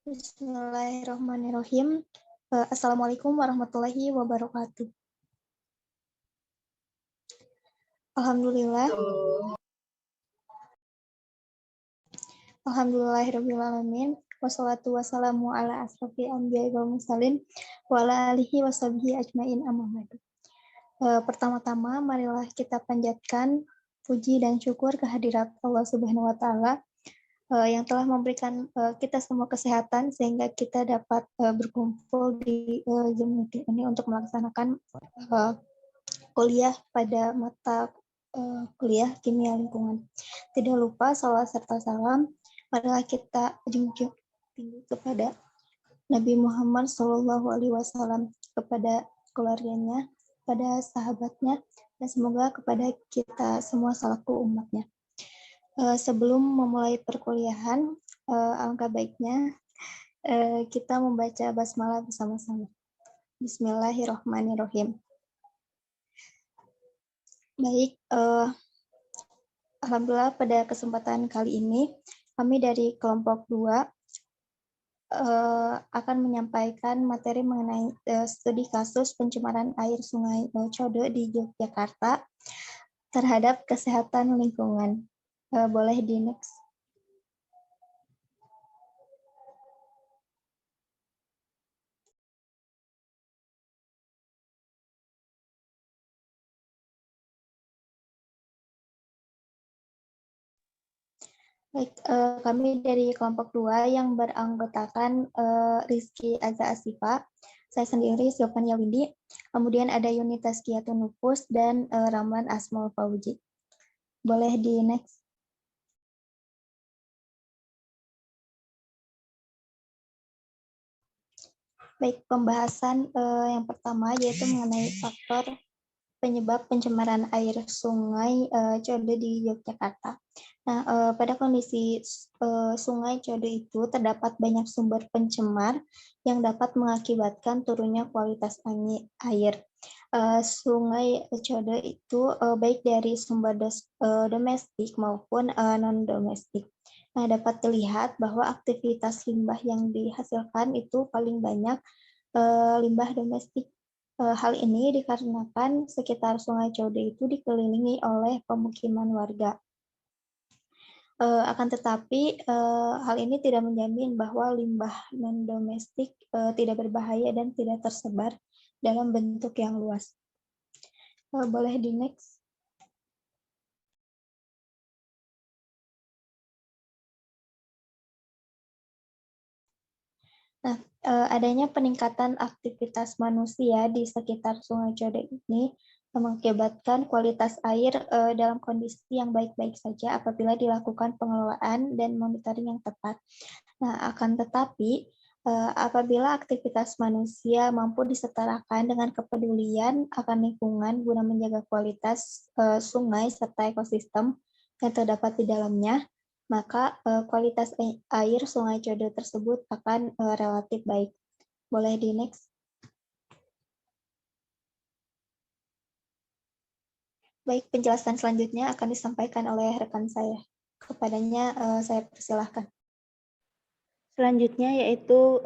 Bismillahirrahmanirrahim. Assalamualaikum warahmatullahi wabarakatuh. Alhamdulillah. Alhamdulillahirrahmanirrahim. Wassalatu wassalamu ala asrofil anbiya'i wal mursalin wa ala alihi washabihi ajmain amma ba'du. Pertama-tama marilah kita panjatkan puji dan syukur kehadirat Allah Subhanahu wa taala yang telah memberikan kita semua kesehatan sehingga kita dapat berkumpul di Zoom meeting ini untuk melaksanakan kuliah pada mata kuliah kimia lingkungan. Tidak lupa salawat serta salam marilah kita junjung tinggi kepada Nabi Muhammad SAW, kepada keluarganya, kepada sahabatnya, dan semoga kepada kita semua selaku umatnya. Sebelum memulai perkuliahan, alangkah baiknya kita membaca basmalah bersama-sama. Bismillahirrahmanirrahim. Baik, alhamdulillah pada kesempatan kali ini kami dari kelompok 2 akan menyampaikan materi mengenai studi kasus pencemaran air Sungai Codo di Yogyakarta terhadap kesehatan lingkungan. Boleh di next. Baik, kami dari kelompok 2 yang beranggotakan Rizky Aza Asifa, saya sendiri Silvania Windy, kemudian ada Yuni Tazkiyatun Nufus dan Ramlan Asmul Fauji. Boleh di next. Baik, pembahasan yang pertama yaitu mengenai faktor penyebab pencemaran air Sungai Codo di Yogyakarta. Nah, pada kondisi Sungai Codo itu terdapat banyak sumber pencemar yang dapat mengakibatkan turunnya kualitas air. Sungai Codo itu baik dari sumber domestik maupun non-domestik. Nah, dapat dilihat bahwa aktivitas limbah yang dihasilkan itu paling banyak limbah domestik. Hal ini dikarenakan sekitar Sungai Codo itu dikelilingi oleh pemukiman warga. Akan tetapi hal ini tidak menjamin bahwa limbah non-domestik tidak berbahaya dan tidak tersebar dalam bentuk yang luas. Boleh di next. Nah, adanya peningkatan aktivitas manusia di sekitar Sungai Codo ini mengakibatkan kualitas air dalam kondisi yang baik-baik saja apabila dilakukan pengelolaan dan monitoring yang tepat. Nah, akan tetapi apabila aktivitas manusia mampu disetarakan dengan kepedulian akan lingkungan guna menjaga kualitas sungai serta ekosistem yang terdapat di dalamnya, maka kualitas air Sungai Codo tersebut akan relatif baik. Boleh di next. Baik, penjelasan selanjutnya akan disampaikan oleh rekan saya. Kepadanya saya persilahkan. Selanjutnya yaitu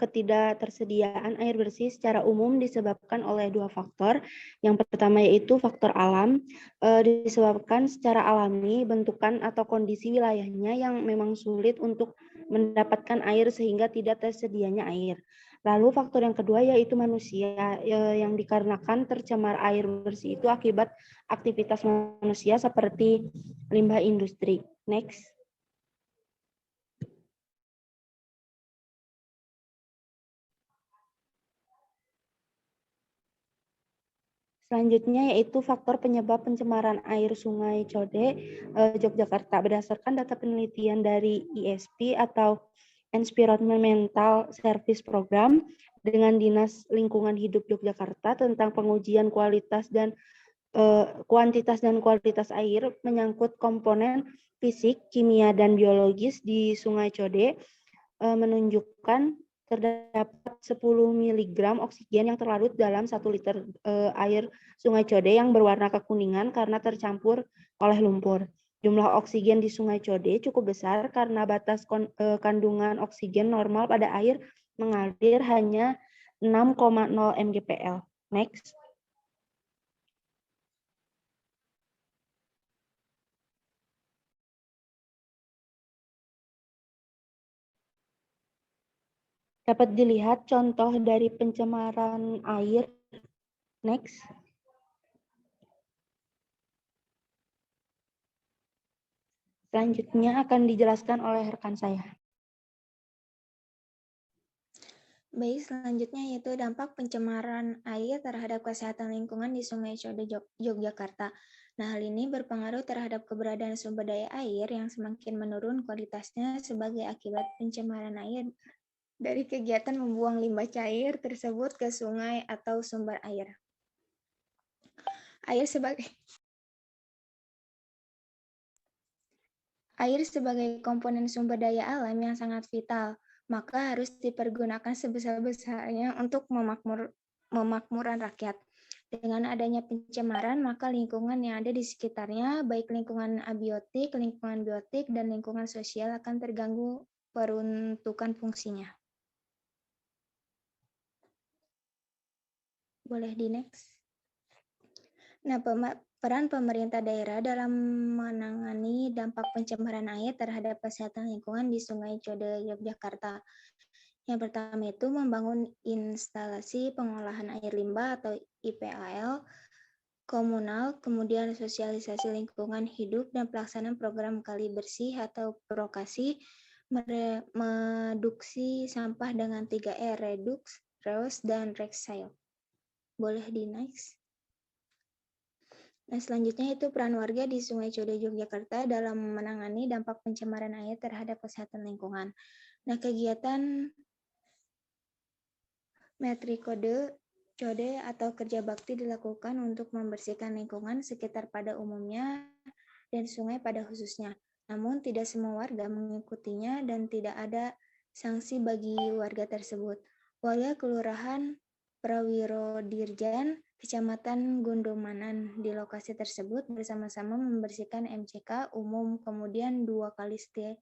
ketidaktersediaan air bersih secara umum disebabkan oleh dua faktor. Yang pertama yaitu faktor alam, disebabkan secara alami bentukan atau kondisi wilayahnya yang memang sulit untuk mendapatkan air sehingga tidak tersedianya air. Lalu faktor yang kedua yaitu manusia, yang dikarenakan tercemar air bersih itu akibat aktivitas manusia seperti limbah industri. Next. Selanjutnya yaitu faktor penyebab pencemaran air Sungai Codo Yogyakarta. Berdasarkan data penelitian dari ISP atau Environmental Service Program dengan Dinas Lingkungan Hidup Yogyakarta tentang pengujian kualitas dan kuantitas dan kualitas air menyangkut komponen fisik, kimia, dan biologis di Sungai Codo menunjukkan terdapat 10 mg oksigen yang terlarut dalam 1 liter air Sungai Codo yang berwarna kekuningan karena tercampur oleh lumpur. Jumlah oksigen di Sungai Code cukup besar karena batas kandungan oksigen normal pada air mengalir hanya 6,0 mgpl. Next. Dapat dilihat contoh dari pencemaran air. Next. Selanjutnya akan dijelaskan oleh rekan saya. Baik, selanjutnya yaitu dampak pencemaran air terhadap kesehatan lingkungan di Sungai Code Yogyakarta. Nah, hal ini berpengaruh terhadap keberadaan sumber daya air yang semakin menurun kualitasnya sebagai akibat pencemaran air dari kegiatan membuang limbah cair tersebut ke sungai atau sumber air. Air sebagai komponen sumber daya alam yang sangat vital, maka harus dipergunakan sebesar-besarnya untuk memakmuran rakyat. Dengan adanya pencemaran, maka lingkungan yang ada di sekitarnya, baik lingkungan abiotik, lingkungan biotik, dan lingkungan sosial akan terganggu peruntukan fungsinya. Boleh di next. Nah, peran pemerintah daerah dalam menangani dampak pencemaran air terhadap kesehatan lingkungan di Sungai Code Yogyakarta. Yang pertama itu membangun instalasi pengolahan air limbah atau IPAL komunal, kemudian sosialisasi lingkungan hidup dan pelaksanaan program kali bersih atau prokasi, mereduksi sampah dengan 3R, reduce, reuse, dan recycle. Boleh di next. Nah, selanjutnya itu peran warga di Sungai Code Yogyakarta dalam menangani dampak pencemaran air terhadap kesehatan lingkungan. Nah, kegiatan Metrikode Code atau kerja bakti dilakukan untuk membersihkan lingkungan sekitar pada umumnya dan sungai pada khususnya. Namun tidak semua warga mengikutinya dan tidak ada sanksi bagi warga tersebut. Warga Kelurahan Prawirodirjan, Kecamatan Gondomanan di lokasi tersebut bersama-sama membersihkan MCK umum kemudian 2 kali setia.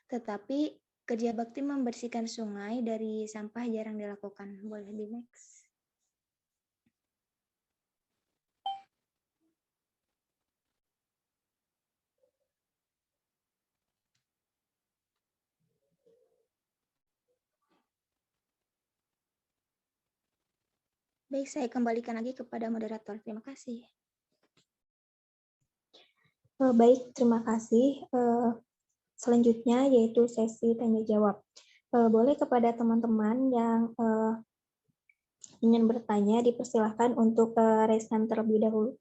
Tetapi kerja bakti membersihkan sungai dari sampah jarang dilakukan. Boleh di next. Baik, saya kembalikan lagi kepada moderator. Terima kasih. Baik, terima kasih. Selanjutnya yaitu sesi tanya jawab. Boleh kepada teman-teman yang ingin bertanya dipersilahkan untuk raise hand terlebih dahulu.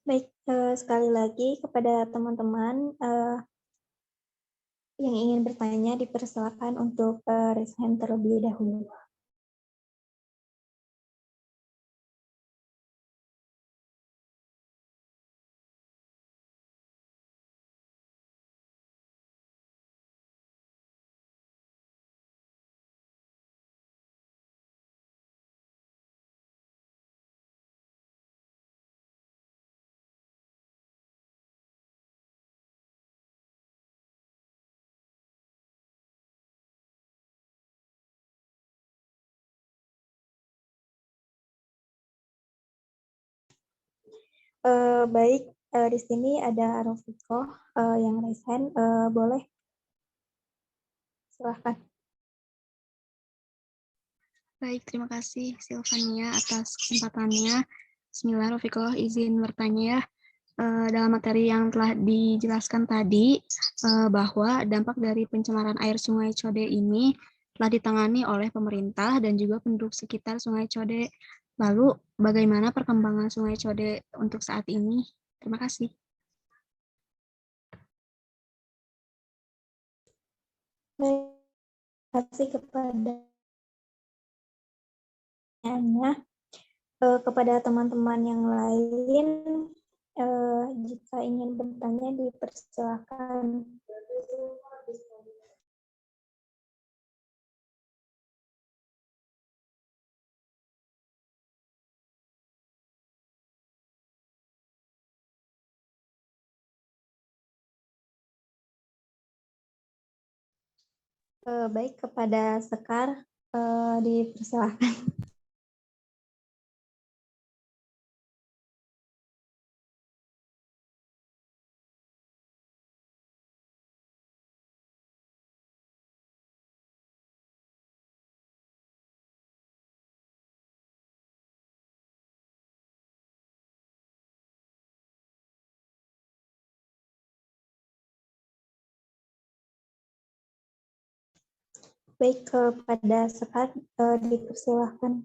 Baik, sekali lagi kepada teman-teman yang ingin bertanya dipersilakan untuk raise hand terlebih dahulu. Baik, di sini ada Rofiko yang raise hand. Boleh, silahkan. Baik, terima kasih Silvania atas kesempatannya. Bismillah, Rofiko izin bertanya ya. dalam materi yang telah dijelaskan tadi, bahwa dampak dari pencemaran air Sungai Code ini telah ditangani oleh pemerintah dan juga penduduk sekitar Sungai Code. Lalu, bagaimana perkembangan Sungai Code untuk saat ini? Terima kasih. Terima kasih kepada teman-teman yang lain. Jika ingin bertanya, dipersilakan. Baik, kepada Sekar, dipersilakan. Baik, kepada Sekar, dipersilakan.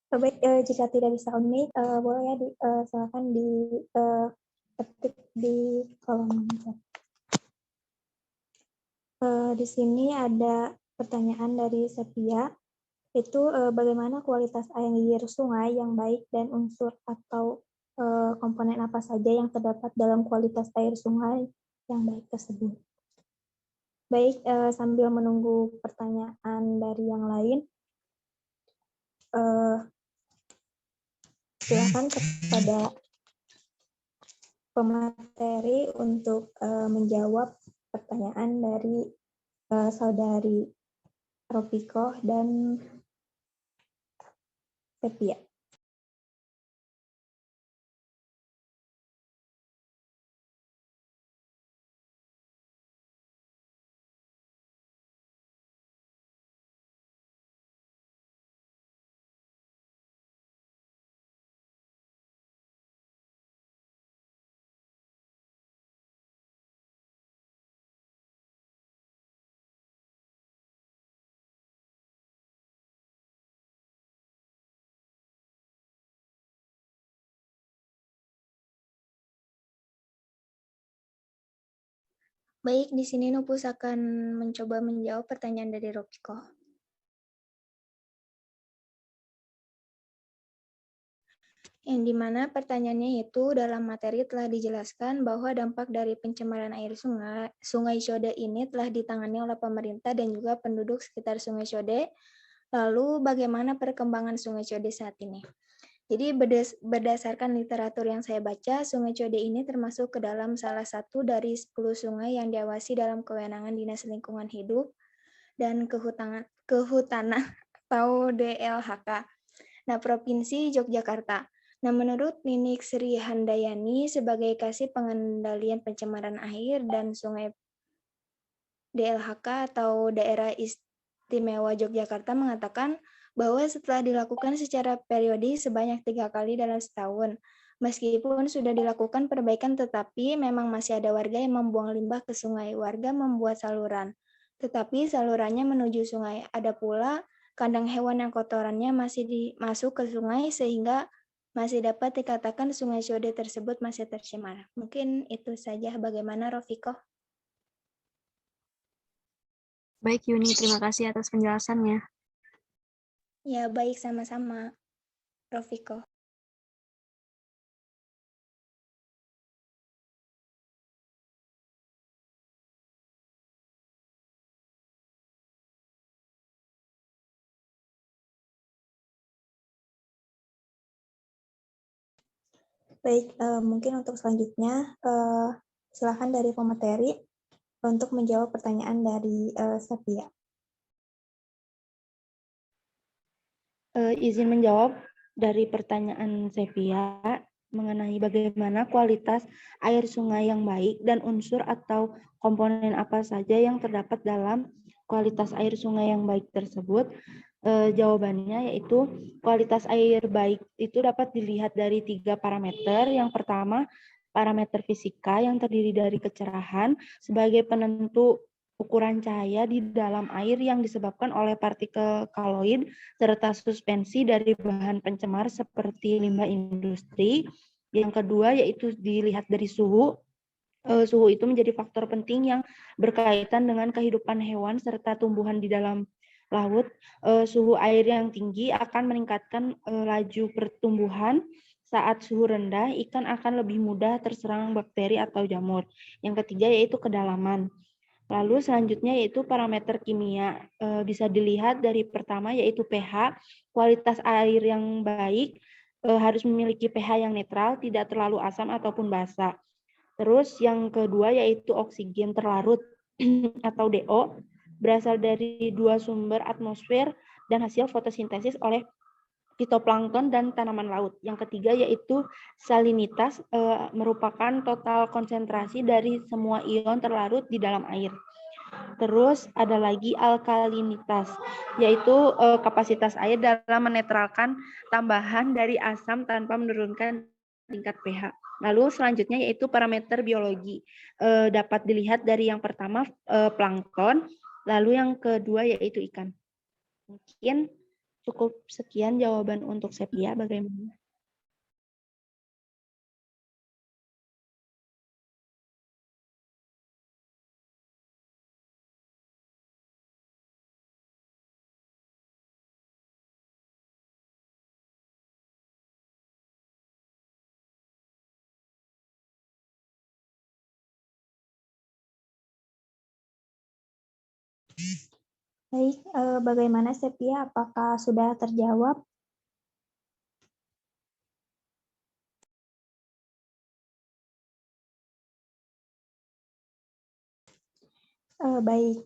Baik, jika tidak bisa unmute, boleh ya silakan diketik di kolom chat. Di sini ada pertanyaan dari Setia, itu bagaimana kualitas air sungai yang baik dan unsur atau komponen apa saja yang terdapat dalam kualitas air sungai yang baik tersebut. Baik, sambil menunggu pertanyaan dari yang lain, silakan kepada pemateri untuk menjawab pertanyaan dari saudari Ropiko dan Sepia. Baik, di sini Nupus akan mencoba menjawab pertanyaan dari Ropiko. Yang dimana pertanyaannya itu dalam materi telah dijelaskan bahwa dampak dari pencemaran air Sungai Code ini telah ditangani oleh pemerintah dan juga penduduk sekitar Sungai Code. Lalu bagaimana perkembangan Sungai Code saat ini? Jadi berdasarkan literatur yang saya baca, Sungai Code ini termasuk ke dalam salah satu dari 10 sungai yang diawasi dalam kewenangan Dinas Lingkungan Hidup dan Kehutanan atau DLHK. Nah, Provinsi Yogyakarta. Nah, menurut Ninik Sri Handayani sebagai Kasih Pengendalian Pencemaran Air dan Sungai DLHK atau Daerah Istimewa Yogyakarta mengatakan bahwa setelah dilakukan secara periodik sebanyak 3 kali dalam setahun, meskipun sudah dilakukan perbaikan tetapi memang masih ada warga yang membuang limbah ke sungai. Warga membuat saluran, tetapi salurannya menuju sungai. Ada pula kandang hewan yang kotorannya masih masuk ke sungai sehingga masih dapat dikatakan Sungai Code tersebut masih tercemar. Mungkin itu saja. Bagaimana, Rofiko? Baik, Yuni. Terima kasih atas penjelasannya. Ya, baik, sama-sama, Rofiko. Baik, mungkin untuk selanjutnya silakan dari pemateri untuk menjawab pertanyaan dari Sepia. Izin menjawab dari pertanyaan Sevia mengenai bagaimana kualitas air sungai yang baik dan unsur atau komponen apa saja yang terdapat dalam kualitas air sungai yang baik tersebut. Jawabannya yaitu kualitas air baik itu dapat dilihat dari 3 parameter. Yang pertama, parameter fisika yang terdiri dari kecerahan sebagai penentu ukuran cahaya di dalam air yang disebabkan oleh partikel koloid serta suspensi dari bahan pencemar seperti limbah industri. Yang kedua yaitu dilihat dari suhu. Suhu itu menjadi faktor penting yang berkaitan dengan kehidupan hewan serta tumbuhan di dalam laut. Suhu air yang tinggi akan meningkatkan laju pertumbuhan. Saat suhu rendah, ikan akan lebih mudah terserang bakteri atau jamur. Yang ketiga yaitu kedalaman. Lalu selanjutnya yaitu parameter kimia. Bisa dilihat dari pertama yaitu pH. Kualitas air yang baik harus memiliki pH yang netral, tidak terlalu asam ataupun basa. Terus yang kedua yaitu oksigen terlarut atau DO, berasal dari 2 sumber atmosfer dan hasil fotosintesis oleh fitoplankton dan tanaman laut. Yang ketiga yaitu salinitas, merupakan total konsentrasi dari semua ion terlarut di dalam air. Terus ada lagi alkalinitas, yaitu kapasitas air dalam menetralkan tambahan dari asam tanpa menurunkan tingkat pH. Lalu selanjutnya yaitu parameter biologi. Dapat dilihat dari yang pertama plankton, lalu yang kedua yaitu ikan. Mungkin cukup sekian jawaban untuk Sepia. Bagaimana? Baik, bagaimana Sepia? Apakah sudah terjawab? Baik,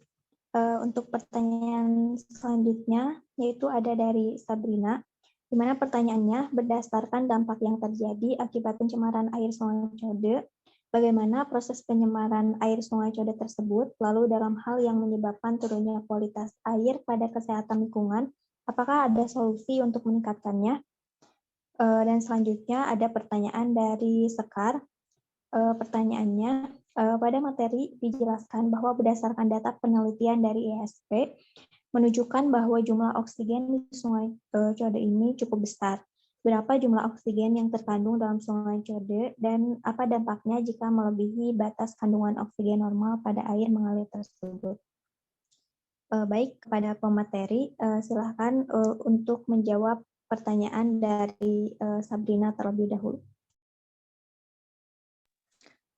untuk pertanyaan selanjutnya, yaitu ada dari Sabrina, di mana pertanyaannya berdasarkan dampak yang terjadi akibat pencemaran air Sungai Code, bagaimana proses pencemaran air Sungai Code tersebut, lalu dalam hal yang menyebabkan turunnya kualitas air pada kesehatan lingkungan, apakah ada solusi untuk meningkatkannya? Dan selanjutnya ada pertanyaan dari Sekar. Pertanyaannya, pada materi dijelaskan bahwa berdasarkan data penelitian dari ISP, menunjukkan bahwa jumlah oksigen di Sungai Code ini cukup besar. Berapa jumlah oksigen yang terkandung dalam Sungai Code dan apa dampaknya jika melebihi batas kandungan oksigen normal pada air mengalir tersebut? Baik, kepada pemateri, silakan untuk menjawab pertanyaan dari Sabrina terlebih dahulu.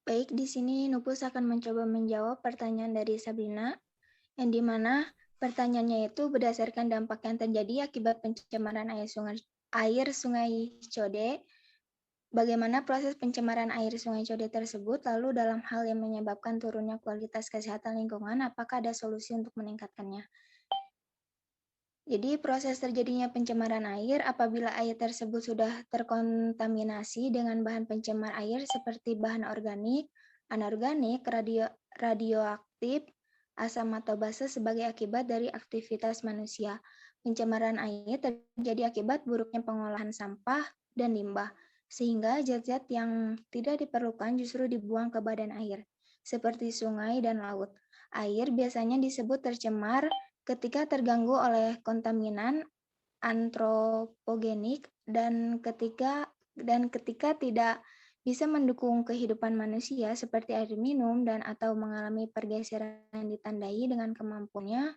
Baik, di sini Nupus akan mencoba menjawab pertanyaan dari Sabrina, yang di mana pertanyaannya itu berdasarkan dampak yang terjadi akibat pencemaran air Sungai Code, bagaimana proses pencemaran air Sungai Code tersebut, lalu dalam hal yang menyebabkan turunnya kualitas kesehatan lingkungan, apakah ada solusi untuk meningkatkannya? Jadi proses terjadinya pencemaran air apabila air tersebut sudah terkontaminasi dengan bahan pencemar air seperti bahan organik, anorganik, radioaktif, asam atau basa sebagai akibat dari aktivitas manusia. Pencemaran air terjadi akibat buruknya pengolahan sampah dan limbah, sehingga zat-zat yang tidak diperlukan justru dibuang ke badan air, seperti sungai dan laut. Air biasanya disebut tercemar ketika terganggu oleh kontaminan antropogenik dan ketika tidak bisa mendukung kehidupan manusia seperti air minum dan atau mengalami pergeseran yang ditandai dengan kemampuannya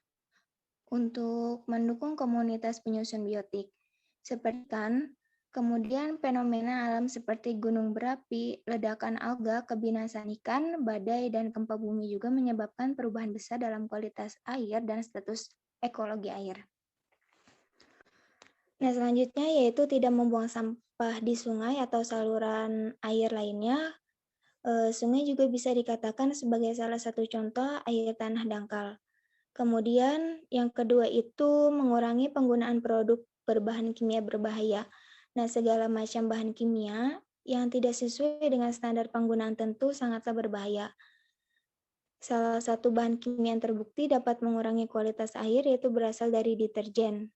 untuk mendukung komunitas penyusun biotik. Seperti kan, kemudian fenomena alam seperti gunung berapi, ledakan alga, kebinasaan ikan, badai, dan gempa bumi juga menyebabkan perubahan besar dalam kualitas air dan status ekologi air. Nah, selanjutnya yaitu tidak membuang sampah di sungai atau saluran air lainnya. Sungai juga bisa dikatakan sebagai salah satu contoh air tanah dangkal. Kemudian yang kedua itu mengurangi penggunaan produk berbahan kimia berbahaya. Nah, segala macam bahan kimia yang tidak sesuai dengan standar penggunaan tentu sangatlah berbahaya. Salah satu bahan kimia yang terbukti dapat mengurangi kualitas air yaitu berasal dari deterjen.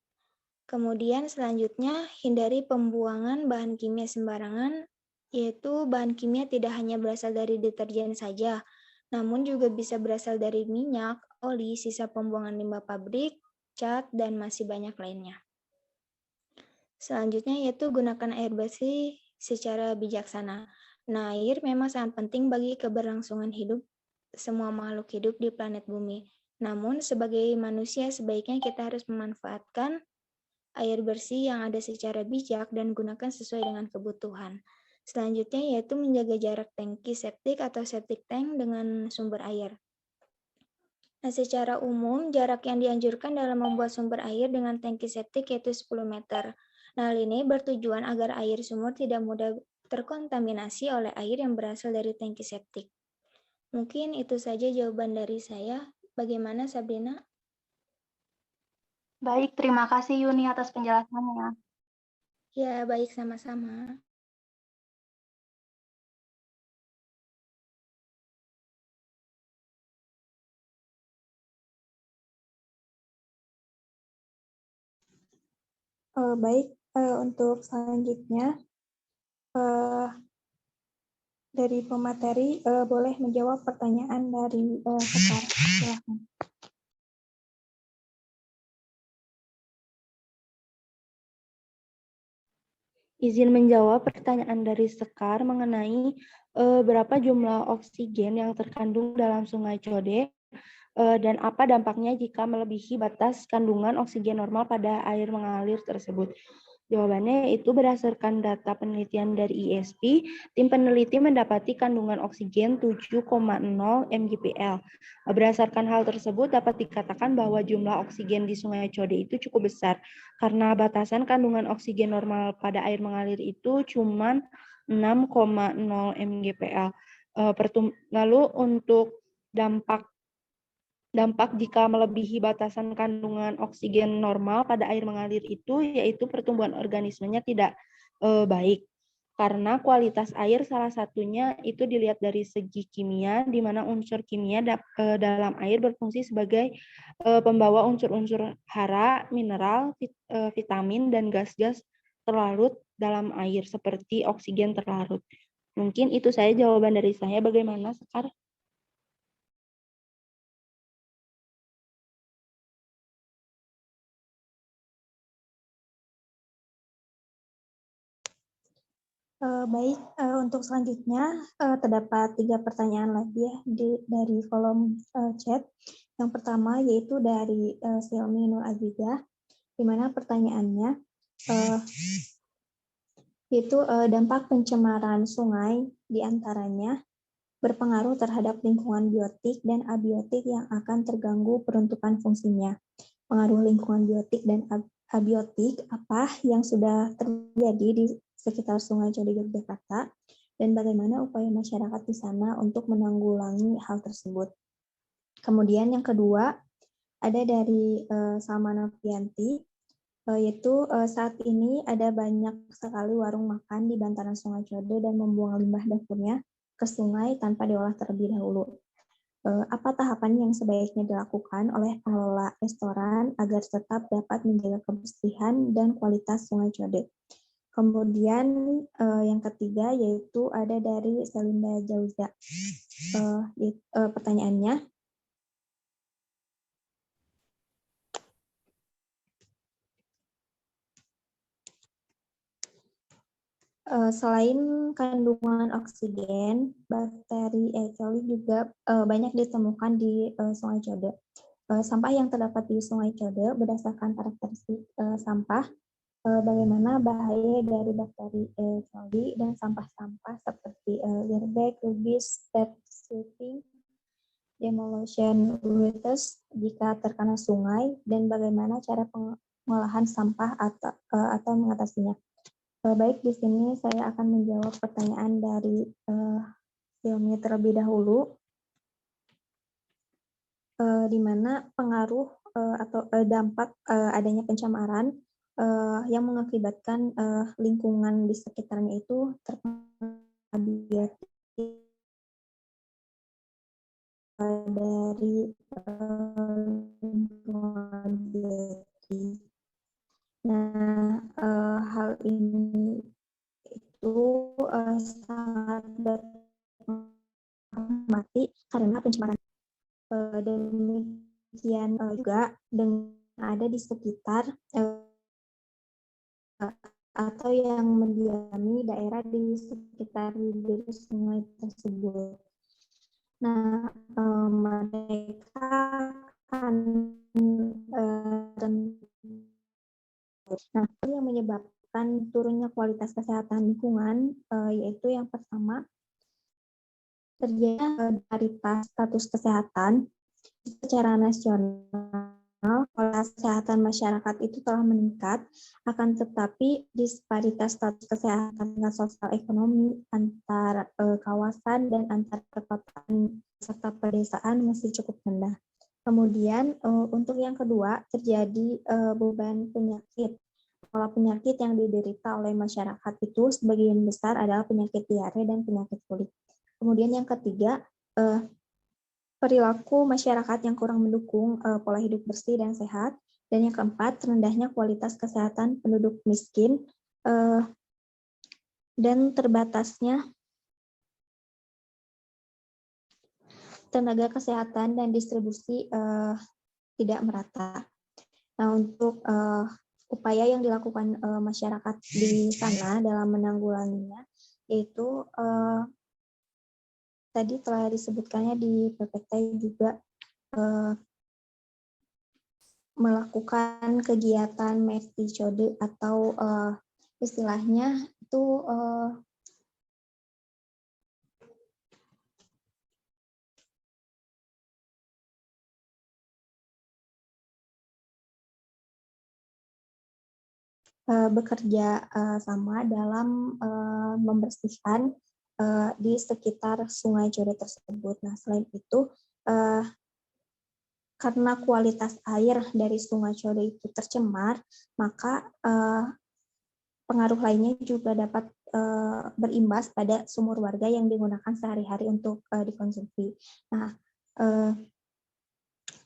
Kemudian selanjutnya hindari pembuangan bahan kimia sembarangan, yaitu bahan kimia tidak hanya berasal dari deterjen saja, namun juga bisa berasal dari minyak, oli, sisa pembuangan limbah pabrik, cat, dan masih banyak lainnya. Selanjutnya yaitu gunakan air bersih secara bijaksana. Nah, air memang sangat penting bagi keberlangsungan hidup semua makhluk hidup di planet bumi. Namun, sebagai manusia sebaiknya kita harus memanfaatkan air bersih yang ada secara bijak dan gunakan sesuai dengan kebutuhan. Selanjutnya yaitu menjaga jarak tangki septik atau septic tank dengan sumber air. Nah, secara umum jarak yang dianjurkan dalam membuat sumber air dengan tangki septik yaitu 10 meter. Nah, hal ini bertujuan agar air sumur tidak mudah terkontaminasi oleh air yang berasal dari tangki septik. Mungkin itu saja jawaban dari saya. Bagaimana Sabrina? Baik, terima kasih Yuni atas penjelasannya. Ya, baik sama-sama. Baik, untuk selanjutnya dari pemateri boleh menjawab pertanyaan dari Sekar. Silakan. Izin menjawab pertanyaan dari Sekar mengenai berapa jumlah oksigen yang terkandung dalam Sungai Code dan apa dampaknya jika melebihi batas kandungan oksigen normal pada air mengalir tersebut. Jawabannya itu berdasarkan data penelitian dari ISP, tim peneliti mendapati kandungan oksigen 7,0 mgpl. Berdasarkan hal tersebut dapat dikatakan bahwa jumlah oksigen di Sungai Code itu cukup besar karena batasan kandungan oksigen normal pada air mengalir itu cuma 6,0 mgpl. Lalu untuk dampak jika melebihi batasan kandungan oksigen normal pada air mengalir itu yaitu pertumbuhan organismenya tidak baik. Karena kualitas air salah satunya itu dilihat dari segi kimia, di mana unsur kimia dalam air berfungsi sebagai pembawa unsur-unsur hara, mineral, vitamin, dan gas-gas terlarut dalam air seperti oksigen terlarut. Mungkin itu saya jawaban dari saya. Bagaimana, Sekar? Baik, untuk selanjutnya terdapat 3 pertanyaan lagi ya dari kolom chat. Yang pertama yaitu dari Silmi Nur Aziza, di mana pertanyaannya yaitu dampak pencemaran sungai diantaranya berpengaruh terhadap lingkungan biotik dan abiotik yang akan terganggu peruntukan fungsinya. Pengaruh lingkungan biotik dan abiotik apa yang sudah terjadi di sekitar Sungai Code Yogyakarta dan bagaimana upaya masyarakat di sana untuk menanggulangi hal tersebut. Kemudian yang kedua ada dari Salma Novianti, yaitu saat ini ada banyak sekali warung makan di bantaran Sungai Code dan membuang limbah dapurnya ke sungai tanpa diolah terlebih dahulu. Apa tahapan yang sebaiknya dilakukan oleh pengelola restoran agar tetap dapat menjaga kebersihan dan kualitas Sungai Code? Kemudian yang ketiga yaitu ada dari Selinda Jauza. Pertanyaannya, selain kandungan oksigen, bakteri E. coli juga banyak ditemukan di Sungai Code. Sampah yang terdapat di Sungai Code berdasarkan karakteristik sampah, bagaimana bahaya dari bakteri E. coli dan sampah-sampah seperti airbag, rubis, step sweeping, demolition waste jika terkena sungai, dan bagaimana cara pengolahan sampah atau mengatasinya. Baik, di sini saya akan menjawab pertanyaan dari Hilmi terlebih dahulu, di mana pengaruh atau dampak adanya pencemaran yang mengakibatkan lingkungan di sekitarnya itu terkena dari lingkungan biologi. Nah, hal ini itu sangat berpengaruh karena pencemaran demikian juga dengan ada di sekitar atau yang mendiami daerah di sekitar bibir sungai tersebut. Nah, mereka akan yang menyebabkan turunnya kualitas kesehatan lingkungan yaitu yang pertama terjadi disparitas status kesehatan secara nasional. Kualitas kesehatan masyarakat itu telah meningkat, akan tetapi disparitas status kesehatan dan sosial ekonomi antar kawasan dan antar perkotaan serta pedesaan masih cukup rendah. Kemudian untuk yang kedua terjadi beban penyakit. Pola penyakit yang diderita oleh masyarakat itu sebagian besar adalah penyakit diare dan penyakit kulit. Kemudian yang ketiga, perilaku masyarakat yang kurang mendukung pola hidup bersih dan sehat. Dan yang keempat, rendahnya kualitas kesehatan penduduk miskin dan terbatasnya tenaga kesehatan dan distribusi tidak merata. Nah, untuk upaya yang dilakukan masyarakat di sana dalam menanggulanginya, yaitu tadi telah disebutkannya di PPT juga melakukan kegiatan metode atau istilahnya itu bekerja sama dalam membersihkan di sekitar Sungai Codet tersebut. Nah, selain itu, karena kualitas air dari Sungai Codet itu tercemar, maka pengaruh lainnya juga dapat berimbas pada sumur warga yang digunakan sehari-hari untuk dikonsumsi. Nah,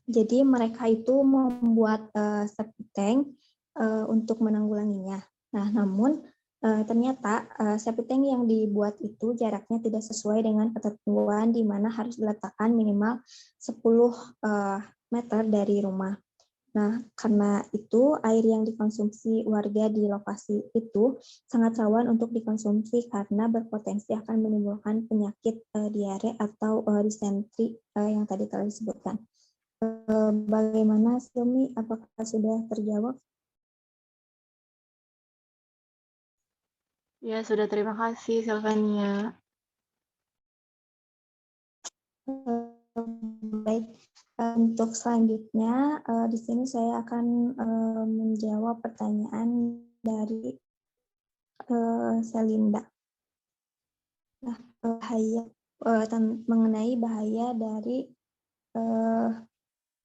jadi mereka itu membuat septic tank untuk menanggulanginya. Nah, namun ternyata septic tank yang dibuat itu jaraknya tidak sesuai dengan ketentuan di mana harus diletakkan minimal 10 meter dari rumah. Nah, karena itu air yang dikonsumsi warga di lokasi itu sangat rawan untuk dikonsumsi karena berpotensi akan menimbulkan penyakit diare atau disentri yang tadi telah disebutkan. Bagaimana, Silmi? Apakah sudah terjawab? Ya, sudah. Terima kasih, Silvania. Baik, untuk selanjutnya di sini saya akan menjawab pertanyaan dari Selinda. Nah, mengenai bahaya dari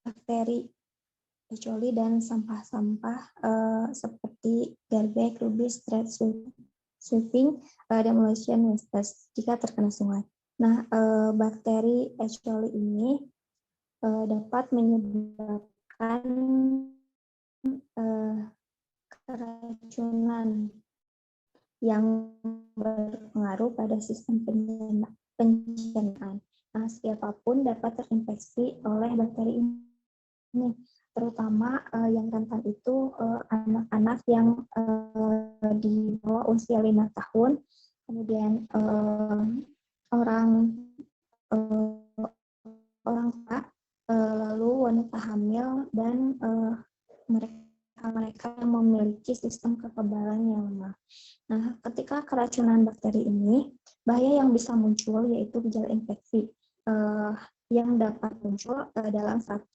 bakteri E. coli dan sampah-sampah seperti garbage, rubbish, street sweeping, demolition wastes jika terkena sungai. Nah, bakteri E. coli ini dapat menyebabkan keracunan yang berpengaruh pada sistem pencernaan. Nah, siapapun dapat terinfeksi oleh bakteri ini, terutama yang rentan itu anak-anak yang di bawah usia 5 tahun, kemudian orang tua, lalu wanita hamil, dan mereka yang memiliki sistem kekebalan yang lemah. Nah, ketika keracunan bakteri ini, bahaya yang bisa muncul yaitu gejala infeksi yang dapat muncul dalam 1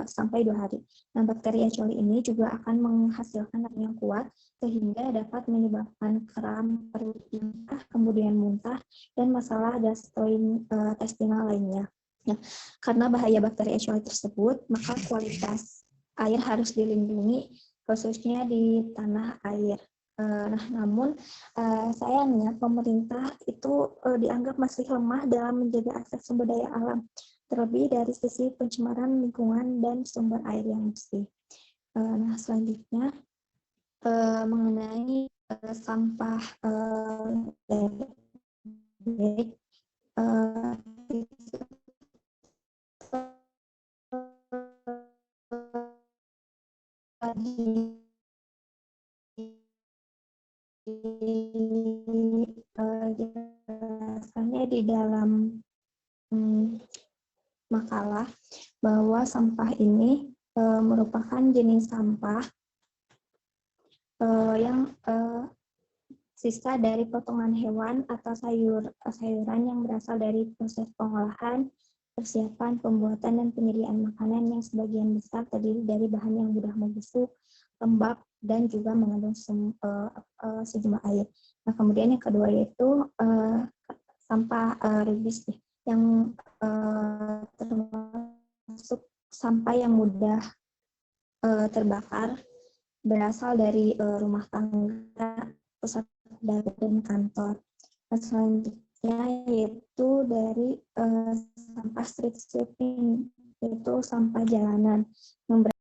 sampai 2 hari. Nah, bakteri E. coli ini juga akan menghasilkan racun yang kuat sehingga dapat menyebabkan kram perut muntah, kemudian muntah, dan masalah gastrointestinal lainnya. Nah, karena bahaya bakteri E. coli tersebut, maka kualitas air harus dilindungi, khususnya di tanah air. Namun sayangnya pemerintah itu dianggap masih lemah dalam menjaga akses sumber daya alam, terlebih dari sisi pencemaran lingkungan dan sumber air yang bersih. Selanjutnya mengenai sampah elektronik, dijelaskannya di dalam makalah bahwa sampah ini merupakan jenis sampah yang sisa dari potongan hewan atau sayuran yang berasal dari proses pengolahan, persiapan, pembuatan, dan penyediaan makanan yang sebagian besar terdiri dari bahan yang mudah membusuk, lembab, dan juga mengandung sejumlah air. Nah, kemudian yang kedua yaitu sampah rebis yang termasuk sampah yang mudah terbakar, berasal dari rumah tangga, pusat dapur, dan kantor. Selanjutnya yaitu dari sampah street sweeping, yaitu sampah jalanan yang baik.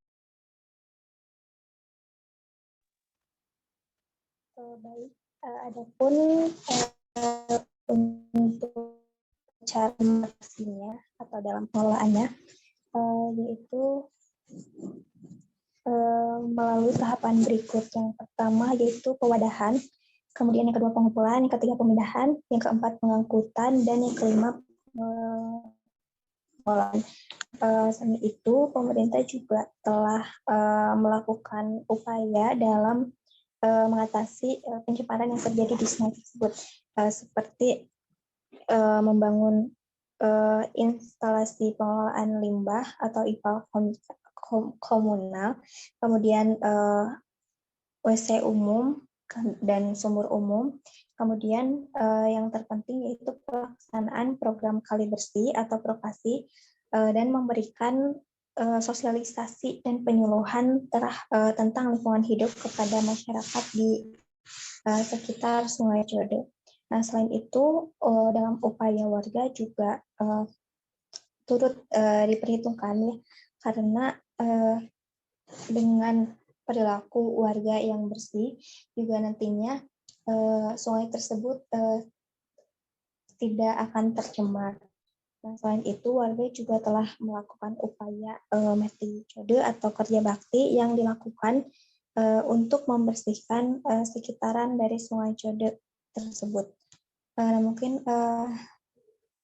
Adapun untuk cara mengatasinya atau dalam pengelolaannya yaitu melalui tahapan berikut. Yang pertama yaitu pewadahan, kemudian yang kedua pengumpulan, yang ketiga pemindahan, yang keempat pengangkutan, dan yang kelima pengolahan. Selain itu, pemerintah juga telah melakukan upaya dalam mengatasi pencemaran yang terjadi di sungai tersebut, seperti membangun instalasi pengelolaan limbah atau IPAL komunal, kemudian WC umum dan sumur umum, kemudian yang terpenting yaitu pelaksanaan program kali bersih atau prokasi dan memberikan sosialisasi dan penyuluhan tentang lingkungan hidup kepada masyarakat di sekitar Sungai Code. Nah, selain itu dalam upaya warga juga turut diperhitungkan ya, karena dengan perilaku warga yang bersih juga nantinya sungai tersebut tidak akan tercemar. Nah, selain itu warga juga telah melakukan upaya metode atau kerja bakti yang dilakukan untuk membersihkan sekitaran dari Sungai Code tersebut. Mungkin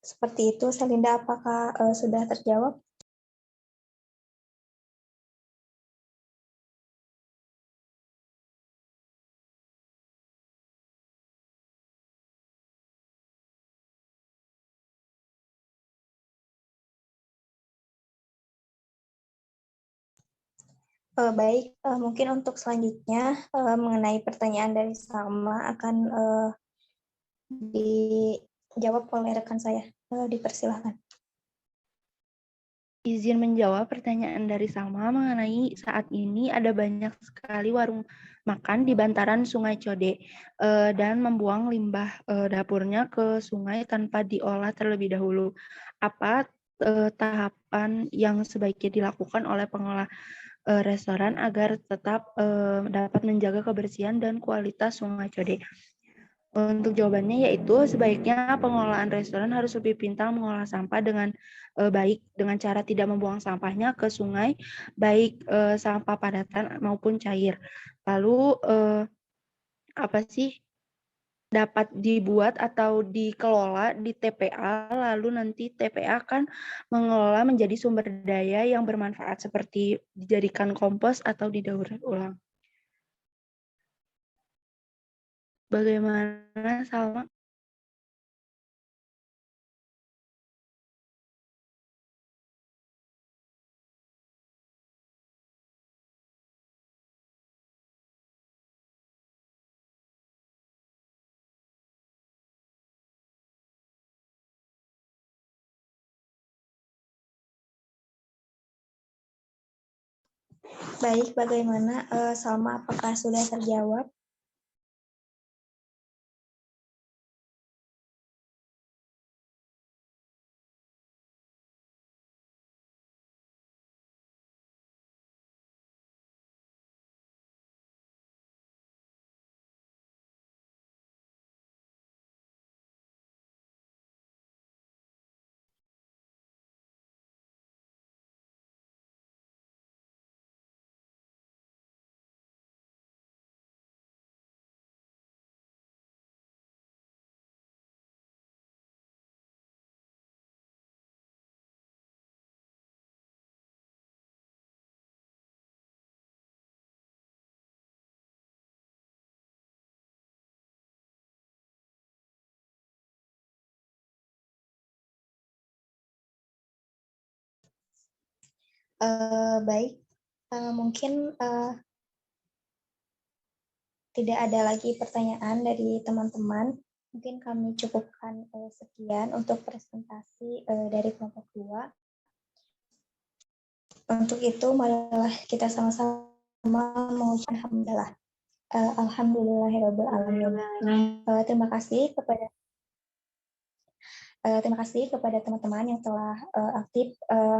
seperti itu. Selinda, apakah sudah terjawab? Baik, mungkin untuk selanjutnya mengenai pertanyaan dari Salma akan dijawab oleh rekan saya. Dipersilahkan. Izin menjawab pertanyaan dari Salma mengenai saat ini ada banyak sekali warung makan di bantaran Sungai Code dan membuang limbah dapurnya ke sungai tanpa diolah terlebih dahulu. Apa tahapan yang sebaiknya dilakukan oleh pengelola restoran agar tetap dapat menjaga kebersihan dan kualitas Sungai Code? Untuk jawabannya yaitu sebaiknya pengelolaan restoran harus lebih pintar mengolah sampah dengan baik dengan cara tidak membuang sampahnya ke sungai, baik sampah padatan maupun cair. Lalu apa sih dapat dibuat atau dikelola di TPA, lalu nanti TPA akan mengelola menjadi sumber daya yang bermanfaat seperti dijadikan kompos atau didaur ulang. Bagaimana Salma? Baik, bagaimana Salma, apakah sudah terjawab? Baik, mungkin tidak ada lagi pertanyaan dari teman-teman. Mungkin kami cukupkan sekian untuk presentasi dari kelompok 2. Untuk itu, marilah kita sama-sama mengucapkan alhamdulillah. Alhamdulillahirrahmanirrahim. Terima kasih kepada teman-teman yang telah aktif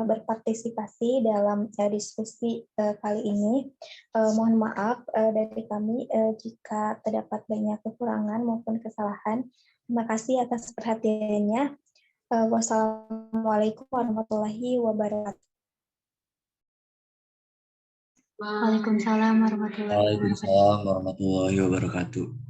berpartisipasi dalam diskusi kali ini. Mohon maaf dari kami jika terdapat banyak kekurangan maupun kesalahan. Terima kasih atas perhatiannya. Wassalamualaikum warahmatullahi wabarakatuh. Waalaikumsalam warahmatullahi wabarakatuh. Waalaikumsalam warahmatullahi wabarakatuh.